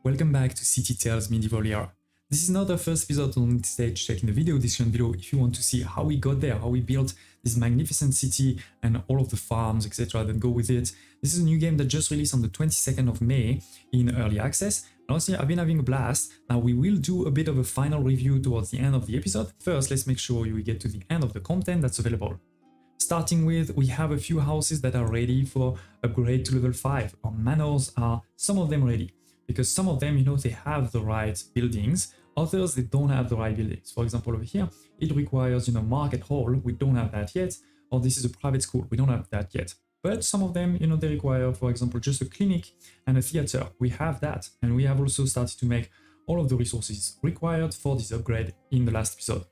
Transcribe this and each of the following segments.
Welcome back to City Tales Medieval Era. This is not our first episode on this stage. Check in the video description below if you want to see how we got there, how we built this magnificent city and all of the farms, etc. that go with it. This is a new game that just released on the 22nd of May in early access. Honestly, I've been having a blast. Now we will do a bit of a final review towards the end of the episode. First, let's make sure we get to the end of the content that's available. Starting with, we have a few houses that are ready for upgrade to level 5. Our manors are, some of them ready. Because some of them, they have the right buildings. Others, they don't have the right buildings. For example, over here, it requires, market hall. We don't have that yet. Or this is a private school. We don't have that yet. But some of them, they require, for example, just a clinic and a theater. We have that. And we have also started to make all of the resources required for this upgrade in the last episode.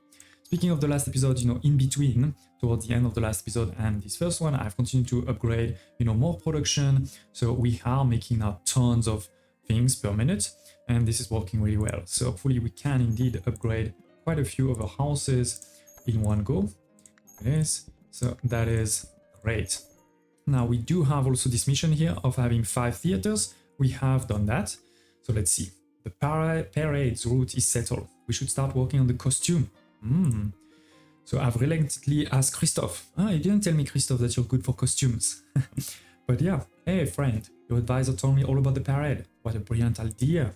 Speaking of the last episode, in between, towards the end of the last episode and this first one, I've continued to upgrade, more production. So we are making now tons of things per minute, and this is working really well. So hopefully we can indeed upgrade quite a few of our houses in one go. It is. So that is great. Now we do have also this mission here of having 5 theaters. We have done that. So let's see. The parade's route is settled. We should start working on the costume. So I've reluctantly asked Christophe. He didn't tell me, Christophe, that you're good for costumes. But yeah, hey friend, your advisor told me all about the parade. What a brilliant idea.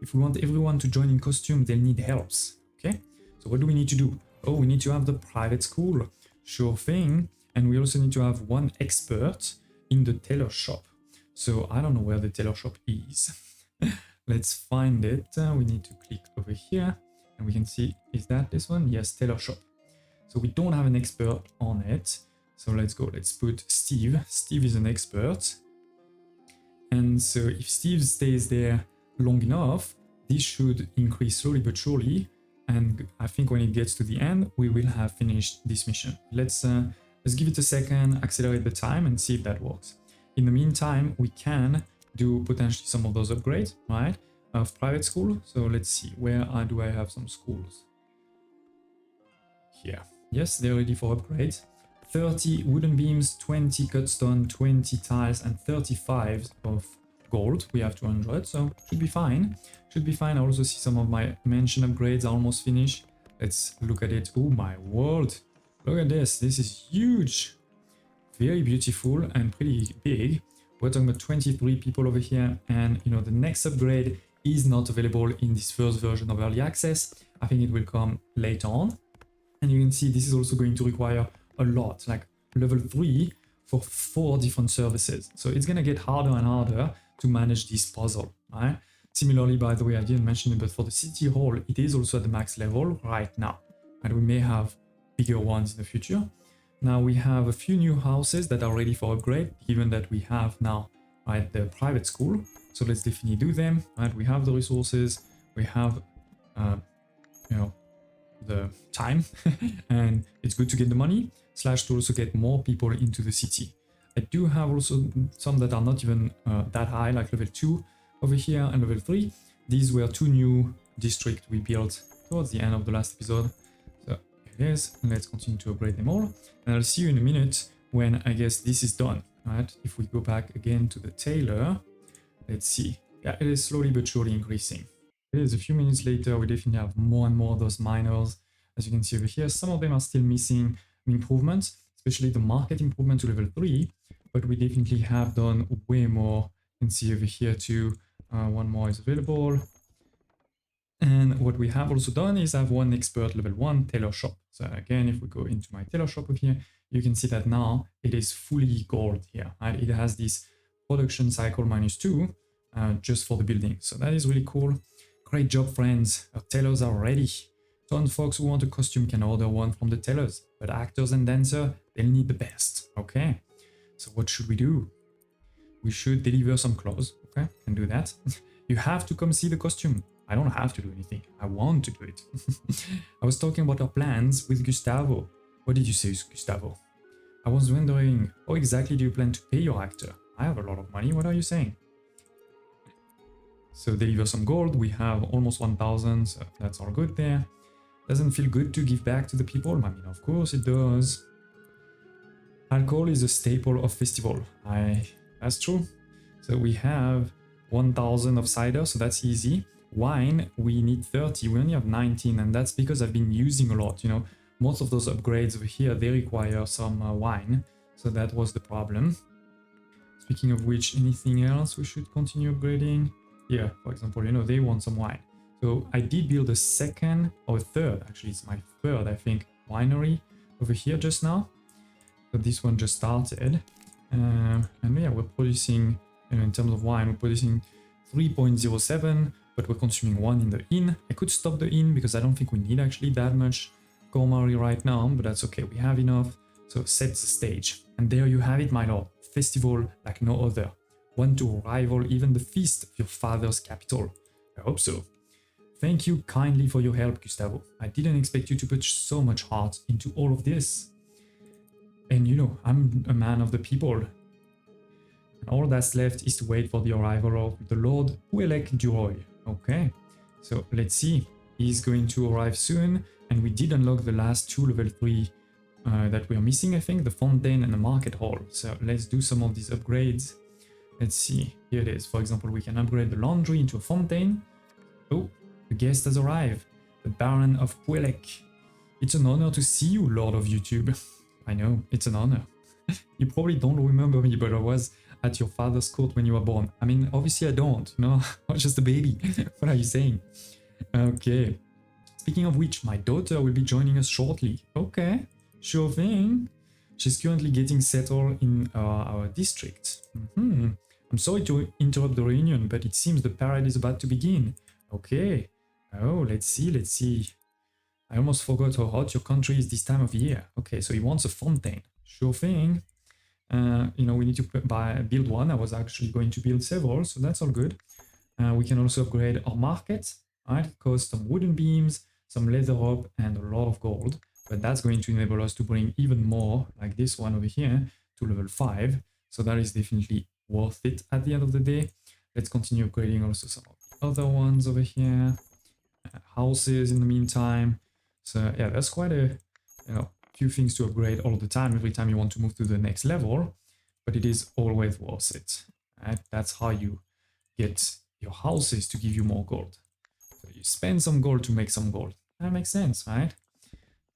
If we want everyone to join in costume, they'll need helps. Okay, so what do we need to do? Oh, we need to have the private school. Sure thing. And we also need to have one expert in the tailor shop. So I don't know where the tailor shop is. Let's find it. We need to click over here and we can see, is that this one? Yes, tailor shop. So we don't have an expert on it. So let's go. Let's put Steve. Steve is an expert. And so if Steve stays there long enough, this should increase slowly but surely. And I think when it gets to the end, we will have finished this mission. Let's give it a second, accelerate the time and see if that works. In the meantime, we can do potentially some of those upgrades, right? Of private school. So let's see, where do I have some schools? Here. Yes, they're ready for upgrade. 30 wooden beams, 20 cut stone, 20 tiles, and 35 of gold. We have 200, so should be fine. Should be fine. I also see some of my mansion upgrades are almost finished. Let's look at it. Oh my word. Look at this. This is huge. Very beautiful and pretty big. We're talking about 23 people over here. And, the next upgrade is not available in this first version of early access. I think it will come later on. And you can see this is also going to require a lot, like level 3 for 4 different services. So it's going to get harder and harder to manage this puzzle, right? Similarly, by the way, I didn't mention it, but for the city hall, it is also at the max level right now. And we may have bigger ones in the future. Now we have a few new houses that are ready for upgrade, given that we have now, right, the private school. So let's definitely do them, right? We have the resources, we have, the time, and it's good to get the money, / to also get more people into the city. I do have also some that are not even that high, like level 2 over here and level 3. These were 2 new districts we built towards the end of the last episode. So here it is, and let's continue to upgrade them all. And I'll see you in a minute when I guess this is done, right? If we go back again to the tailor, let's see. Yeah, it is slowly but surely increasing. It is a few minutes later, we definitely have more and more of those miners. As you can see over here, some of them are still missing improvements, especially the market improvement to level 3, but we definitely have done way more. You can see over here too, one more is available. And what we have also done is have one expert level 1 tailor shop. So again, if we go into my tailor shop over here, you can see that now it is fully gold here, right? It has this production cycle -2 just for the building. So that is really cool. Great job, friends. Our tailors are ready. Some folks who want a costume can order one from the tailors, but actors and dancers, they'll need the best. Okay, so what should we do? We should deliver some clothes. Okay, can do that. You have to come see the costume. I don't have to do anything. I want to do it. I was talking about our plans with Gustavo. What did you say, Gustavo? I was wondering, how exactly do you plan to pay your actor? I have a lot of money. What are you saying? So deliver some gold. We have almost 1,000, so that's all good there. Doesn't feel good to give back to the people? I mean, of course it does. Alcohol is a staple of festival. That's true. So we have 1000 of cider, so that's easy. Wine, we need 30, we only have 19, and that's because I've been using a lot, you know. Most of those upgrades over here, they require some wine, so that was the problem. Speaking of which, anything else we should continue upgrading? Yeah, for example, you know, they want some wine. So I did build a second, or a third, actually it's my third, I think, winery over here just now. So this one just started. And yeah, we're producing, you know, in terms of wine, we're producing 3.07, but we're consuming 1 in the inn. I could stop the inn because I don't think we need actually that much Gomari right now, but that's okay, we have enough. So set the stage. And there you have it, my lord. Festival like no other. One to rival even the feast of your father's capital. I hope so. Thank you kindly for your help, Gustavo. I didn't expect you to put so much heart into all of this. And you know, I'm a man of the people. And all that's left is to wait for the arrival of the Lord Puelek Duroy. Okay, so let's see. He's going to arrive soon. And we did unlock the last 2 level 3 that we are missing, I think, the Fontaine and the Market Hall. So let's do some of these upgrades. Let's see, here it is. For example, we can upgrade the laundry into a Fontaine. Oh, the guest has arrived, the Baron of Puelek. It's an honor to see you, Lord of YouTube. I know, it's an honor. You probably don't remember me, but I was at your father's court when you were born. I mean, obviously I don't, no, I was just a baby. What are you saying? Okay. Speaking of which, my daughter will be joining us shortly. Okay, sure thing. She's currently getting settled in our district. I'm sorry to interrupt the reunion, but it seems the parade is about to begin. Okay. Oh, let's see. I almost forgot how hot your country is this time of year. Okay, so he wants a Fontaine. Sure thing. You know, we need to build one. I was actually going to build several, so that's all good. We can also upgrade our market. Right, it costs some wooden beams, some leather rope, and a lot of gold. But that's going to enable us to bring even more, like this one over here, to level 5. So that is definitely worth it at the end of the day. Let's continue upgrading also some of the other ones over here. Houses in the meantime. So yeah, there's quite a few things to upgrade all the time, every time you want to move to the next level. But it is always worth it. Right? That's how you get your houses to give you more gold. So you spend some gold to make some gold. That makes sense, right?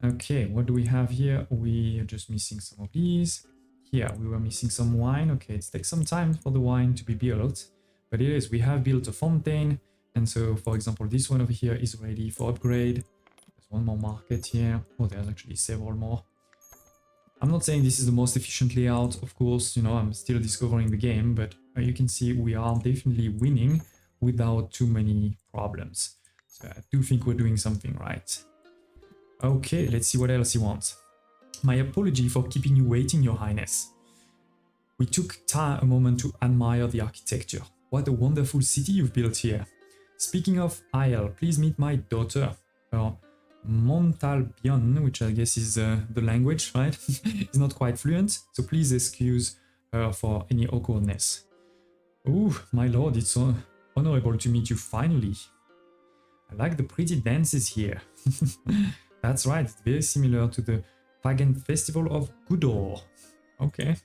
Okay, what do we have here? We are just missing some of these. Here, we were missing some wine. Okay, it takes some time for the wine to be built. But it is, we have built a Fontaine. And so, for example, this one over here is ready for upgrade. There's one more market here. Oh, there's actually several more. I'm not saying this is the most efficient layout, of course, you know, I'm still discovering the game, but you can see we are definitely winning without too many problems. So I do think we're doing something right. Okay, let's see what else he wants. My apology for keeping you waiting, Your Highness. We took a moment to admire the architecture. What a wonderful city you've built here. Speaking of Isle, please meet my daughter, Montalbion, which I guess is the language, right? It's not quite fluent, so please excuse her for any awkwardness. Oh, my lord, it's honorable to meet you finally. I like the pretty dances here. That's right, it's very similar to the pagan festival of Gudor. Okay.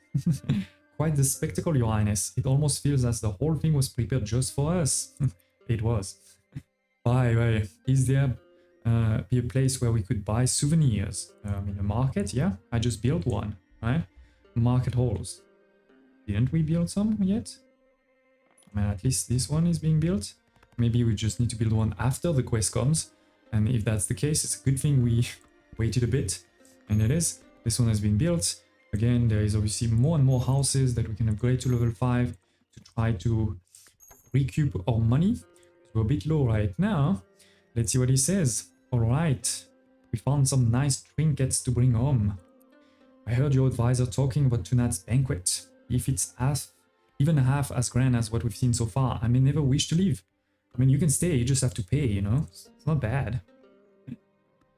Quite the spectacle, Your Highness. It almost feels as the whole thing was prepared just for us. It was. Bye. Is there be a place where we could buy souvenirs? In a market, yeah? I just built one, right? Market halls. Didn't we build some yet? I mean, at least this one is being built. Maybe we just need to build one after the quest comes. And if that's the case, it's a good thing we waited a bit. And it is. This one has been built. Again, there is obviously more and more houses that we can upgrade to level 5 to try to recoup our money. We're a bit low right now. Let's see what he says. Alright, we found some nice trinkets to bring home. I heard your advisor talking about tonight's banquet. If it's even half as grand as what we've seen so far, I may never wish to leave. I mean, you can stay, you just have to pay, you know? It's not bad.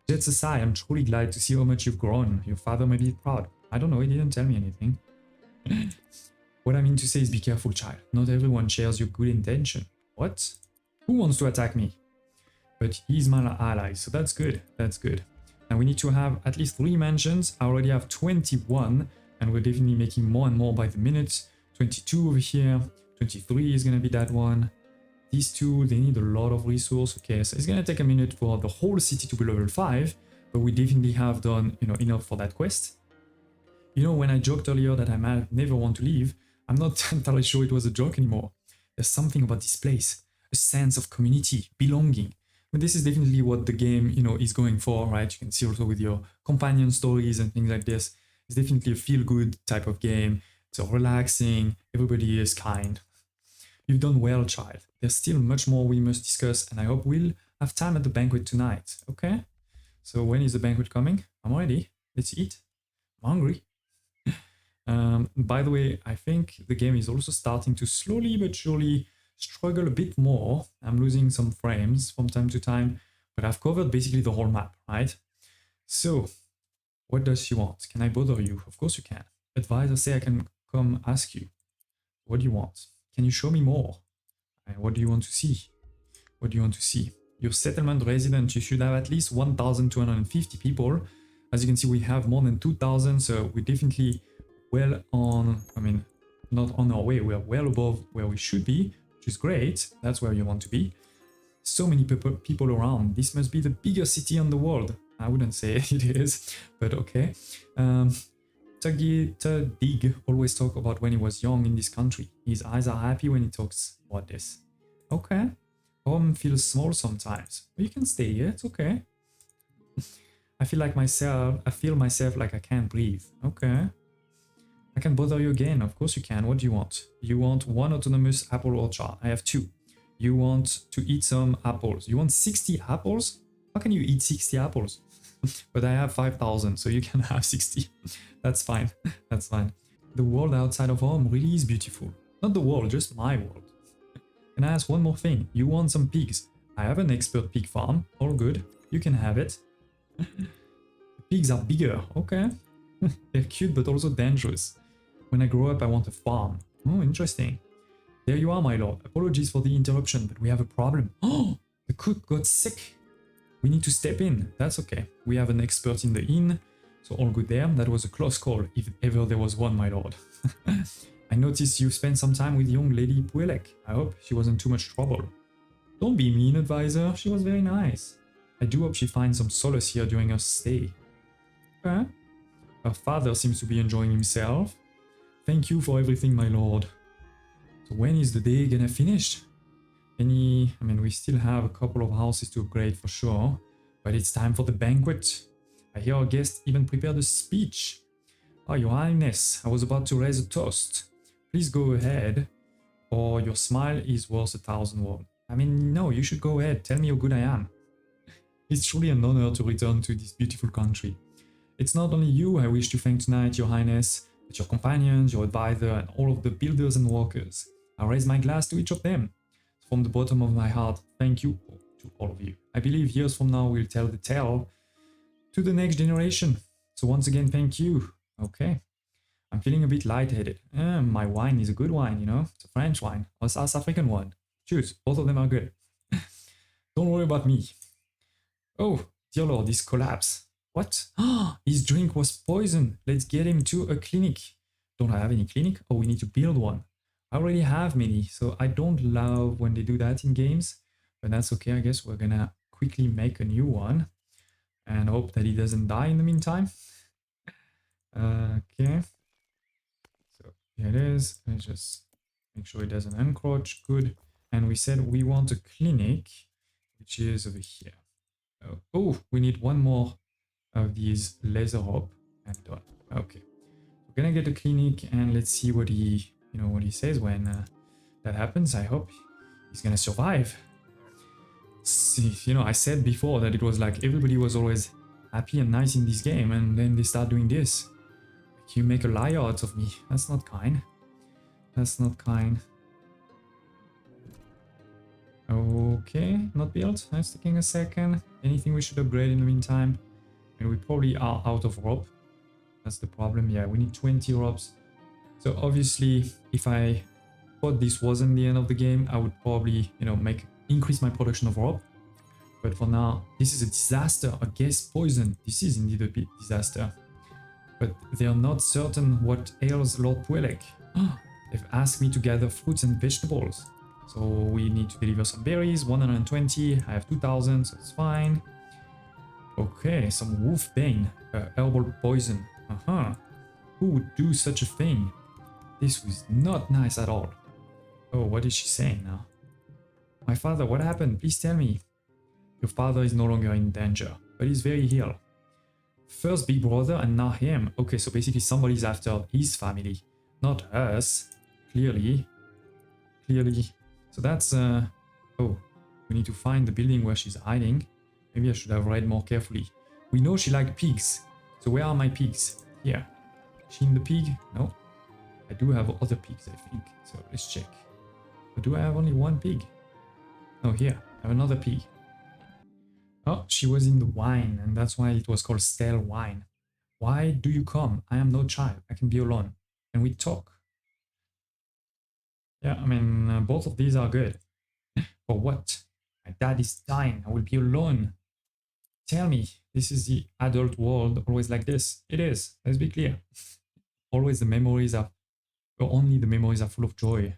Jets aside, I'm truly glad to see how much you've grown. Your father may be proud. I don't know, he didn't tell me anything. What I mean to say is be careful, child. Not everyone shares your good intention. What? Who wants to attack me? But he's my ally, so that's good. That's good. And we need to have at least 3 mansions. I already have 21, and we're definitely making more and more by the minute. 22 over here, 23 is gonna be that one. These two, they need a lot of resource. Okay, so it's gonna take a minute for the whole city to be level 5, but we definitely have done, you know, enough for that quest. You know, when I joked earlier that I might never want to leave, I'm not entirely sure it was a joke anymore. There's something about this place, a sense of community, belonging. But this is definitely what the game, you know, is going for, right? You can see also with your companion stories and things like this. It's definitely a feel-good type of game. It's relaxing, everybody is kind. You've done well, child. There's still much more we must discuss, and I hope we'll have time at the banquet tonight, okay? So when is the banquet coming? I'm ready. Let's eat. I'm hungry. By the way, I think the game is also starting to slowly but surely struggle a bit more. I'm losing some frames from time to time, but I've covered basically the whole map, right? So, what does she want? Can I bother you? Of course you can. Advisor say I can come ask you. What do you want? Can you show me more? And what do you want to see? What do you want to see? Your settlement resident, you should have at least 1,250 people. As you can see, we have more than 2,000, so we're definitely well on, I mean, not on our way, we're well above where we should be, which is great. That's where you want to be. So many people around. This must be the biggest city in the world. I wouldn't say it is, but okay. Dig always talk about when he was young in this country. His eyes are happy when he talks about this. Okay. Home feels small sometimes. But you can stay here, it's okay. I feel myself like I can't breathe. Okay. I can bother you again. Of course you can. What do you want? You want one autonomous apple orchard. I have 2. You want to eat some apples. You want 60 apples? How can you eat 60 apples? But I have 5,000, so you can have 60. That's fine. That's fine. The world outside of home really is beautiful. Not the world, just my world. Can I ask one more thing? You want some pigs? I have an expert pig farm. All good. You can have it. The pigs are bigger. Okay. They're cute, but also dangerous. When I grow up, I want a farm. Oh, interesting. There you are, my lord. Apologies for the interruption, but we have a problem. Oh, the cook got sick. We need to step in. That's okay. We have an expert in the inn, so all good there. That was a close call, if ever there was one, my lord. I noticed you spent some time with young Lady Puelek. I hope she wasn't too much trouble. Don't be mean, advisor. She was very nice. I do hope she finds some solace here during her stay. Okay. Her father seems to be enjoying himself. Thank you for everything, my lord. So when is the day gonna finish? I mean, we still have a couple of houses to upgrade for sure, but it's time for the banquet. I hear our guest even prepared a speech. Oh, your highness, I was about to raise a toast. Please go ahead, or your smile is worth 1,000 words. I mean, no, you should go ahead. Tell me how good I am. It's truly an honor to return to this beautiful country. It's not only you I wish to thank tonight, your highness, but your companions, your advisor, and all of the builders and workers. I raise my glass to each of them. From the bottom of my heart, thank you to all of you. I believe years from now we'll tell the tale to the next generation. So once again, thank you. Okay. I'm feeling a bit lightheaded. My wine is a good wine, you know. It's a French wine or a South African one. Choose. Both of them are good. Don't worry about me. Oh, dear Lord, this collapse. What? His drink was poison. Let's get him to a clinic. Don't I have any clinic? Oh, we need to build one. I already have many, so I don't love when they do that in games, but that's okay. I guess we're gonna quickly make a new one and hope that he doesn't die in the meantime. Okay, so here it is. Let's just make sure it doesn't encroach. Good. And we said we want a clinic, which is over here. Oh, we need one more of these laser rope and done. Okay, we're gonna get a clinic and let's see what he what he says when that happens. I hope he's gonna survive. See, I said before that it was like everybody was always happy and nice in this game, and then they start doing this. Like, you make a liar out of me. That's not kind. That's not kind. Okay, not built. That's taking a second. Anything we should upgrade in the meantime? And we probably are out of rope. That's the problem. Yeah, we need 20 ropes. So obviously, if I thought this wasn't the end of the game, I would probably, increase my production of rope. But for now, this is a disaster. A gas poison. This is indeed a bit disaster. But they are not certain what ails Lord Puelek. They've asked me to gather fruits and vegetables. So we need to deliver some berries, 120. I have 2000, so it's fine. Okay, some wolf bane, herbal poison. Who would do such a thing? This was not nice at all. Oh, what is she saying now? My father, what happened? Please tell me. Your father is no longer in danger, but he's very ill. First Big Brother and now him. Okay, so basically somebody's after his family, not us. Clearly. So that's oh, we need to find the building where she's hiding. Maybe I should have read more carefully. We know she liked pigs. So where are my pigs? Here. Is she in the pig? No. I do have other pigs, I think. So let's check. But do I have only one pig? Oh, here. I have another pig. Oh, she was in the wine, and that's why it was called stale wine. Why do you come? I am no child. I can be alone. Can we talk? Yeah, I mean, both of these are good. For what? My dad is dying. I will be alone. Tell me, this is the adult world always like this? It is. Let's be clear. Always the memories are, or only the memories are full of joy.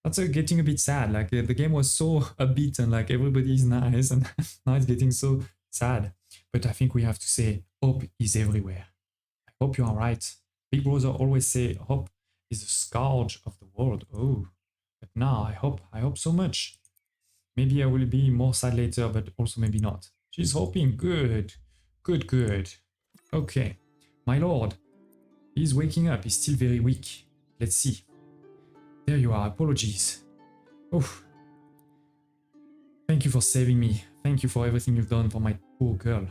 That's getting a bit sad. Like the game was so upbeat and like everybody is nice, and now it's getting so sad. But I think we have to say hope is everywhere. I hope you are right. Big Brother always say hope is the scourge of the world. Oh, but now I hope so much. Maybe I will be more sad later, but also maybe not. She's hoping. Good. Okay, my lord. He's waking up. He's still very weak. Let's see. There you are. Apologies. Oh. Thank you for saving me. Thank you for everything you've done for my poor girl.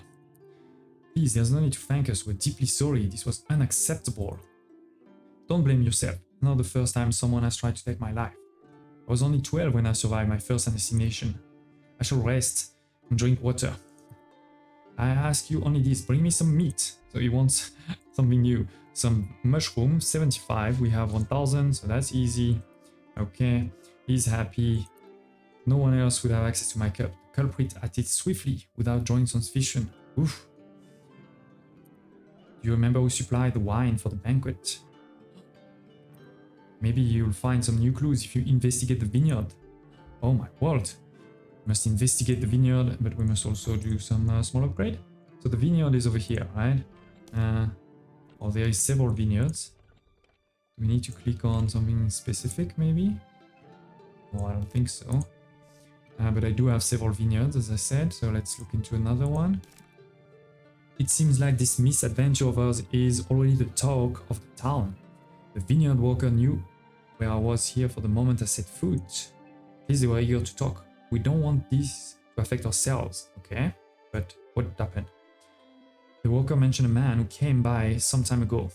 Please, there's no need to thank us. We're deeply sorry. This was unacceptable. Don't blame yourself. Not the first time someone has tried to take my life. I was only 12 when I survived my first assassination. I shall rest and drink water. I ask you only this. Bring me some meat. So he wants something new. Some mushroom, 75. We have 1000, so that's easy. Okay, he's happy. No one else would have access to my cup. The culprit acted swiftly without drawing suspicion. Oof. Do you remember who supplied the wine for the banquet? Maybe you'll find some new clues if you investigate the vineyard. Oh my word. We must investigate the vineyard, but we must also do some small upgrade. So the vineyard is over here, right? Or there is several vineyards. Do we need to click on something specific, maybe? No, I don't think so. But I do have several vineyards, as I said, so let's look into another one. It seems like this misadventure of ours is already the talk of the town. The vineyard worker knew where I was here for the moment I set foot. Please, they were eager to talk. We don't want this to affect ourselves, okay? But what happened? The worker mentioned a man who came by some time ago.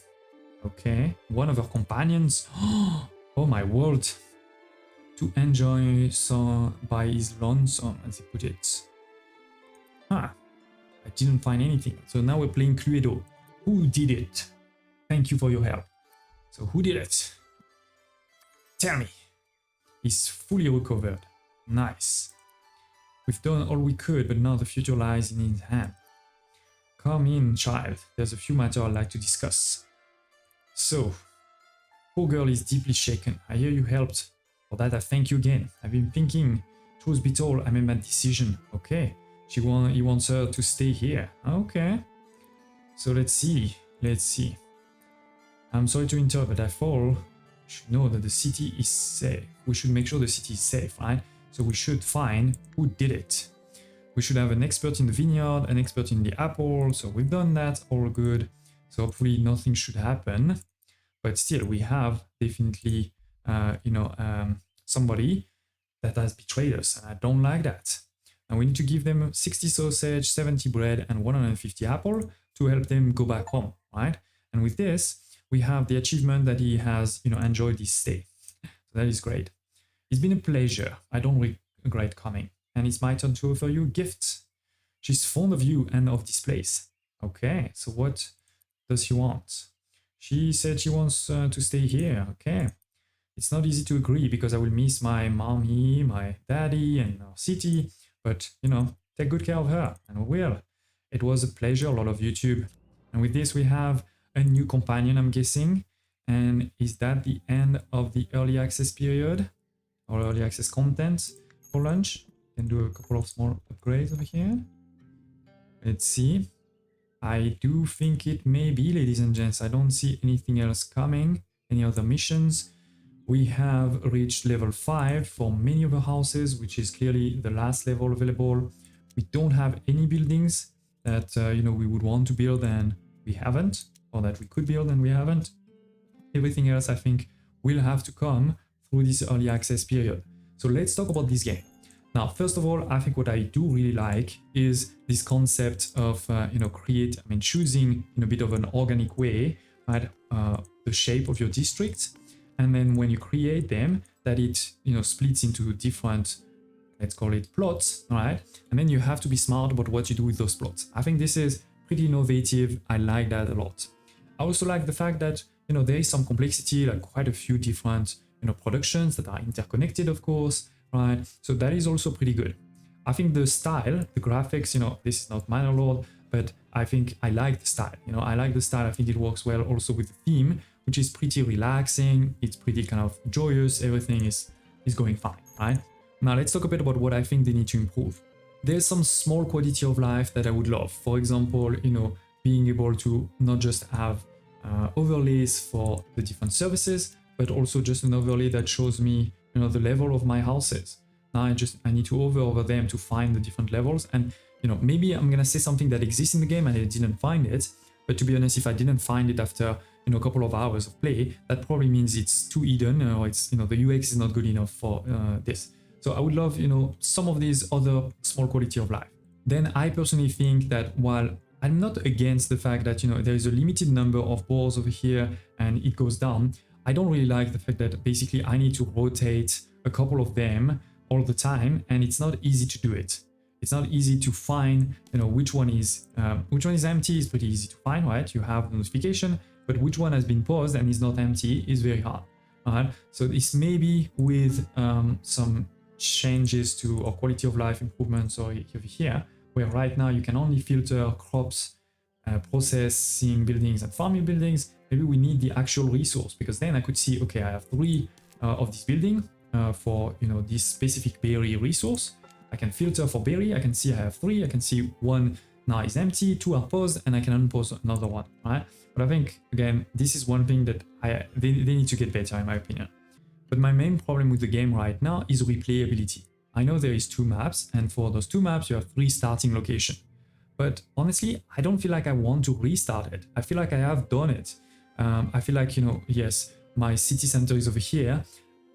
Okay, one of her companions. Oh my word! To enjoy some by his lonesome, as he put it. Huh. I didn't find anything. So now we're playing Cluedo. Who did it? Thank you for your help. So who did it? Tell me. He's fully recovered. Nice. We've done all we could, but now the future lies in his hand. Come in, child. There's a few matters I'd like to discuss. So, poor girl is deeply shaken. I hear you helped. For that, I thank you again. I've been thinking, truth be told, I made my decision. Okay. He wants her to stay here. Okay. So let's see. I'm sorry to interrupt, but I should know that the city is safe. We should make sure the city is safe, right? So we should find who did it. We should have an expert in the vineyard, an expert in the apple. So we've done that, all good. So hopefully nothing should happen. But still, we have definitely, somebody that has betrayed us. And I don't like that. And we need to give them 60 sausage, 70 bread, and 150 apple to help them go back home, right? And with this, we have the achievement that he has, enjoyed his stay. So that is great. It's been a pleasure. I don't regret coming. And it's my turn to offer you gifts. She's fond of you and of this place. Okay, so what does she want? She said she wants to stay here. Okay. It's not easy to agree because I will miss my mommy, my daddy, and our city. But, take good care of her, and we will. It was a pleasure, a lot of YouTube. And with this, we have a new companion, I'm guessing. And is that the end of the early access period or early access content for launch? Can do a couple of small upgrades over here. Let's see. I do think it may be, ladies and gents. I don't see anything else coming, any other missions. We have reached level 5 for many of the houses, which is clearly the last level available. We don't have any buildings that we would want to build and we haven't, or that we could build and we haven't. Everything else, I think, will have to come through this early access period. So let's talk about this game. Now, first of all, I think what I do really like is this concept of, choosing in a bit of an organic way, right, the shape of your district. And then when you create them, that it, splits into different, let's call it plots, right? And then you have to be smart about what you do with those plots. I think this is pretty innovative. I like that a lot. I also like the fact that, there is some complexity, like quite a few different, productions that are interconnected, of course, right? So that is also pretty good. I think the style, the graphics, this is not Minor Lord, but I think I like the style. I like the style. I think it works well also with the theme, which is pretty relaxing. It's pretty kind of joyous. Everything is going fine, right? Now let's talk a bit about what I think they need to improve. There's some small quality of life that I would love. For example, being able to not just have overlays for the different services, but also just an overlay that shows me, the level of my houses. Now I need to hover over them to find the different levels. And, maybe I'm gonna say something that exists in the game and I didn't find it. But to be honest, if I didn't find it after, a couple of hours of play, that probably means it's too hidden, or it's, the UX is not good enough for this. So I would love, some of these other small quality of life. Then I personally think that while I'm not against the fact that, there is a limited number of balls over here and it goes down, I don't really like the fact that basically I need to rotate a couple of them all the time, and it's not easy to do it. It's not easy to find, which one is empty is pretty easy to find, right? You have the notification, but which one has been paused and is not empty is very hard. All right. So this may be with some changes to our quality of life improvements over here, where right now you can only filter crops, processing buildings and farming buildings. Maybe we need the actual resource, because then I could see, okay, I have 3 of this building for this specific berry resource. I can filter for berry. I can see I have 3. I can see 1 now is empty, 2 are paused, and I can unpause another one, right? But I think again, this is one thing that they need to get better in my opinion. But my main problem with the game right now is replayability. I know there is 2 maps, and for those 2 maps you have 3 starting locations. But honestly, I don't feel like I want to restart it. I feel like I have done it. I feel like, yes, my city center is over here.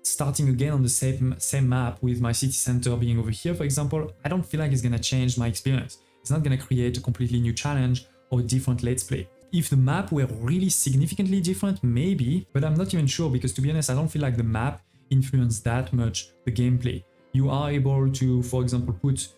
Starting again on the same map with my city center being over here, for example, I don't feel like it's gonna change my experience. It's not gonna create a completely new challenge or a different let's play. If the map were really significantly different, maybe, but I'm not even sure, because to be honest, I don't feel like the map influenced that much the gameplay. You are able to, for example, put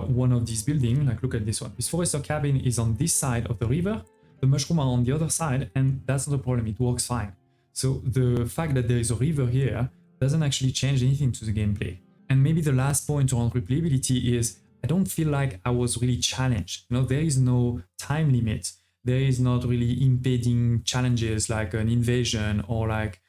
one of these buildings, like look at this one. This forester cabin is on this side of the river, the mushroom are on the other side, and that's not a problem, it works fine. So the fact that there is a river here doesn't actually change anything to the gameplay. And maybe the last point around replayability is I don't feel like I was really challenged. There is no time limit. There is not really impeding challenges like an invasion or like,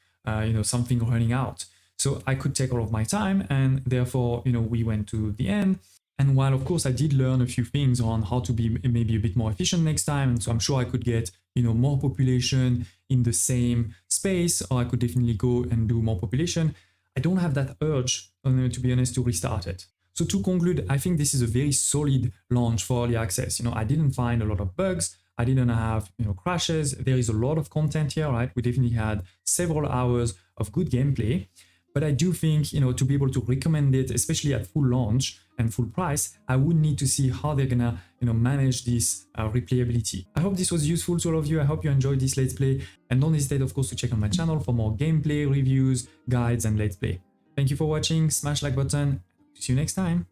something running out. So I could take all of my time, and therefore, we went to the end. And while, of course, I did learn a few things on how to be maybe a bit more efficient next time, and so I'm sure I could get, more population in the same space, or I could definitely go and do more population. I don't have that urge, to be honest, to restart it. So to conclude, I think this is a very solid launch for early access. I didn't find a lot of bugs. I didn't have, crashes. There is a lot of content here, right? We definitely had several hours of good gameplay. But I do think, to be able to recommend it, especially at full launch and full price, I would need to see how they're gonna, manage this replayability. I hope this was useful to all of you. I hope you enjoyed this Let's Play. And don't hesitate, of course, to check out my channel for more gameplay, reviews, guides, and Let's Play. Thank you for watching. Smash like button. See you next time.